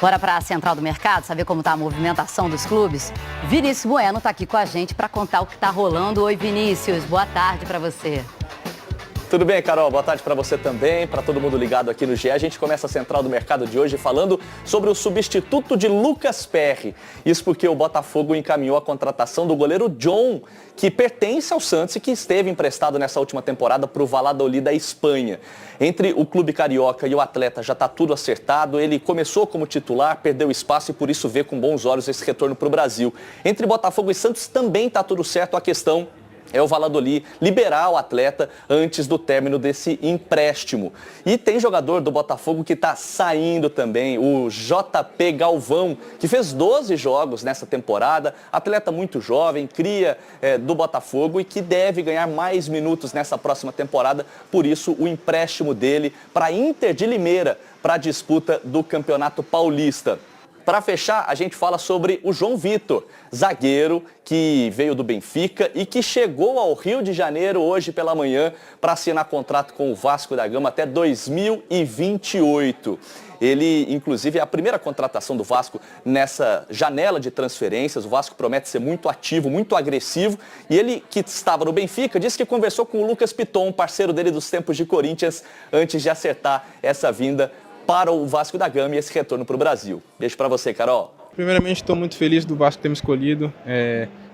Bora para a Central do Mercado, saber como está a movimentação dos clubes? Vinícius Bueno está aqui com a gente para contar o que está rolando. Oi, Vinícius, boa tarde para você. Tudo bem, Carol? Boa tarde para você também, para todo mundo ligado aqui no GE. A gente começa a Central do Mercado de hoje falando sobre o substituto de Lucas Perry. Isso porque o Botafogo encaminhou a contratação do goleiro John, que pertence ao Santos e que esteve emprestado nessa última temporada para o Valladolid da Espanha. Entre o clube carioca e o atleta já está tudo acertado. Ele começou como titular, perdeu espaço e por isso vê com bons olhos esse retorno para o Brasil. Entre Botafogo e Santos também está tudo certo. A questão é o Valladolid liberar o atleta antes do término desse empréstimo. E tem jogador do Botafogo que está saindo também, o JP Galvão, que fez 12 jogos nessa temporada, atleta muito jovem, cria do Botafogo e que deve ganhar mais minutos nessa próxima temporada, por isso o empréstimo dele para a Inter de Limeira, para a disputa do Campeonato Paulista. Para fechar, a gente fala sobre o João Vitor, zagueiro que veio do Benfica e que chegou ao Rio de Janeiro hoje pela manhã para assinar contrato com o Vasco da Gama até 2028. Ele, inclusive, é a primeira contratação do Vasco nessa janela de transferências. O Vasco promete ser muito ativo, muito agressivo. E ele, que estava no Benfica, disse que conversou com o Lucas Piton, parceiro dele dos tempos de Corinthians, antes de acertar essa vinda para o Vasco da Gama e esse retorno para o Brasil. Beijo para você, Carol. Primeiramente, estou muito feliz do Vasco ter me escolhido.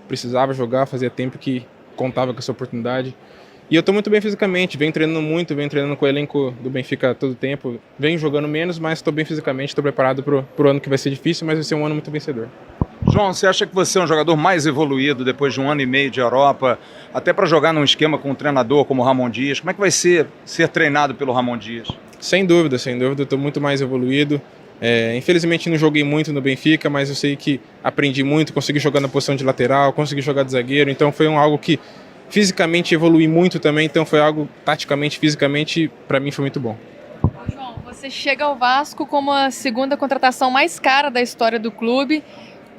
Precisava jogar, fazia tempo que contava com essa oportunidade. E eu estou muito bem fisicamente, venho treinando muito, venho treinando com o elenco do Benfica todo o tempo. Venho jogando menos, mas estou bem fisicamente, estou preparado para o ano que vai ser difícil, mas vai ser um ano muito vencedor. João, você acha que você é um jogador mais evoluído depois de um ano e meio de Europa, até para jogar num esquema com um treinador como o Ramon Dias? Como é que vai ser treinado pelo Ramon Dias? Sem dúvida, estou muito mais evoluído. Infelizmente não joguei muito no Benfica, mas eu sei que aprendi muito, consegui jogar na posição de lateral, consegui jogar de zagueiro, então foi algo que fisicamente evolui muito também, então foi algo taticamente, fisicamente, para mim foi muito bom. João, você chega ao Vasco como a segunda contratação mais cara da história do clube.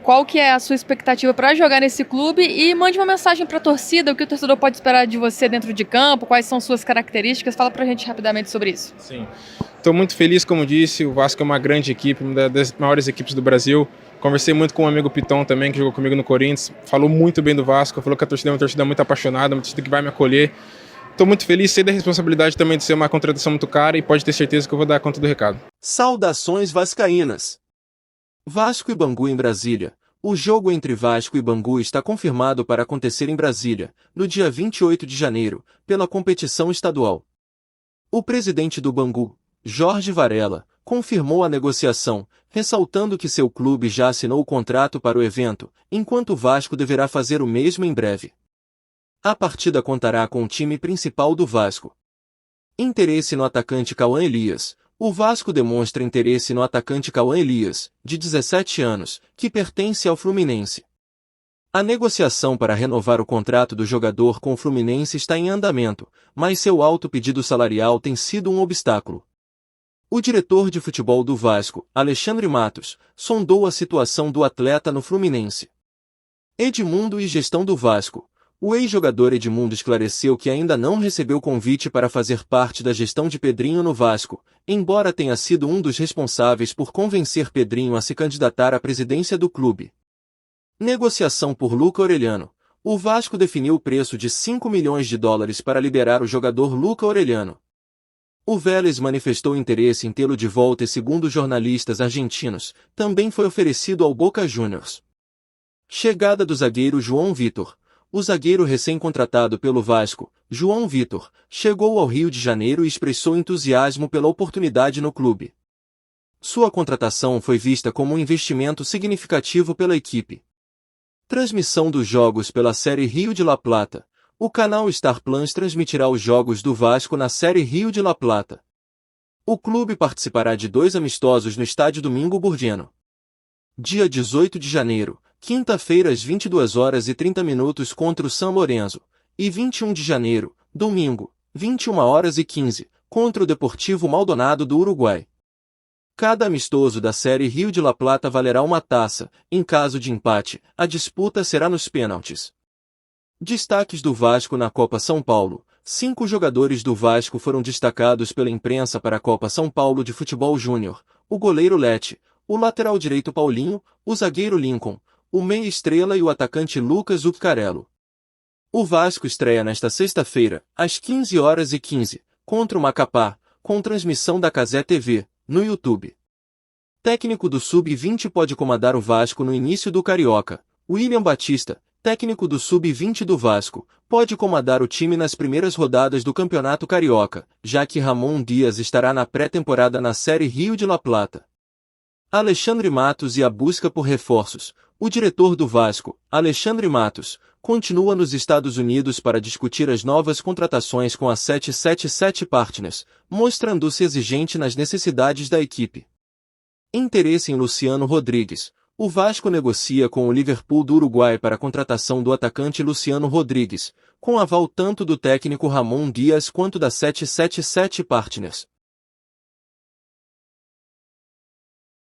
Qual que é a sua expectativa para jogar nesse clube? E mande uma mensagem para a torcida, o que o torcedor pode esperar de você dentro de campo, quais são suas características. Fala para a gente rapidamente sobre isso. Sim, estou muito feliz, como disse, o Vasco é uma grande equipe, uma das maiores equipes do Brasil. Conversei muito com o amigo Piton também, que jogou comigo no Corinthians, falou muito bem do Vasco, falou que a torcida é uma torcida muito apaixonada, uma torcida que vai me acolher. Estou muito feliz, sei da responsabilidade também de ser uma contratação muito cara e pode ter certeza que eu vou dar conta do recado. Saudações vascaínas! Vasco e Bangu em Brasília. O jogo entre Vasco e Bangu está confirmado para acontecer em Brasília, no dia 28 de janeiro, pela competição estadual. O presidente do Bangu, Jorge Varela, confirmou a negociação, ressaltando que seu clube já assinou o contrato para o evento, enquanto o Vasco deverá fazer o mesmo em breve. A partida contará com o time principal do Vasco. Interesse no atacante Cauã Elias. O Vasco demonstra interesse no atacante Cauã Elias, de 17 anos, que pertence ao Fluminense. A negociação para renovar o contrato do jogador com o Fluminense está em andamento, mas seu alto pedido salarial tem sido um obstáculo. O diretor de futebol do Vasco, Alexandre Matos, sondou a situação do atleta no Fluminense. Edmundo e gestão do Vasco. O ex-jogador Edmundo esclareceu que ainda não recebeu convite para fazer parte da gestão de Pedrinho no Vasco, embora tenha sido um dos responsáveis por convencer Pedrinho a se candidatar à presidência do clube. Negociação por Luca Orellano. O Vasco definiu o preço de $5 milhões para liberar o jogador Luca Orellano. O Vélez manifestou interesse em tê-lo de volta e, segundo jornalistas argentinos, também foi oferecido ao Boca Juniors. Chegada do zagueiro João Vitor. O zagueiro recém-contratado pelo Vasco, João Vitor, chegou ao Rio de Janeiro e expressou entusiasmo pela oportunidade no clube. Sua contratação foi vista como um investimento significativo pela equipe. Transmissão dos jogos pela Série Rio de La Plata. O canal Star Plus transmitirá os jogos do Vasco na Série Rio de La Plata. O clube participará de 2 amistosos no estádio Domingo Burdiano. Dia 18 de janeiro, quinta-feira às 22h30 contra o São Lourenço, e 21 de janeiro, domingo, 21h15, contra o Deportivo Maldonado do Uruguai. Cada amistoso da Série Rio de La Plata valerá uma taça. Em caso de empate, a disputa será nos pênaltis. Destaques do Vasco na Copa São Paulo. 5 jogadores do Vasco foram destacados pela imprensa para a Copa São Paulo de Futebol Júnior: o goleiro Lete, o lateral direito Paulinho, o zagueiro Lincoln, o meia Estrela e o atacante Lucas Zuccarello. O Vasco estreia nesta sexta-feira, às 15h15, contra o Macapá, com transmissão da Cazé TV, no YouTube. Técnico do Sub-20 pode comandar o Vasco no início do Carioca. William Batista, técnico do Sub-20 do Vasco, pode comandar o time nas primeiras rodadas do Campeonato Carioca, já que Ramon Dias estará na pré-temporada na Série Rio de La Plata. Alexandre Matos e a busca por reforços. O diretor do Vasco, Alexandre Matos, continua nos Estados Unidos para discutir as novas contratações com a 777 Partners, mostrando-se exigente nas necessidades da equipe. Interesse em Luciano Rodrigues. O Vasco negocia com o Liverpool do Uruguai para a contratação do atacante Luciano Rodrigues, com aval tanto do técnico Ramon Dias quanto da 777 Partners.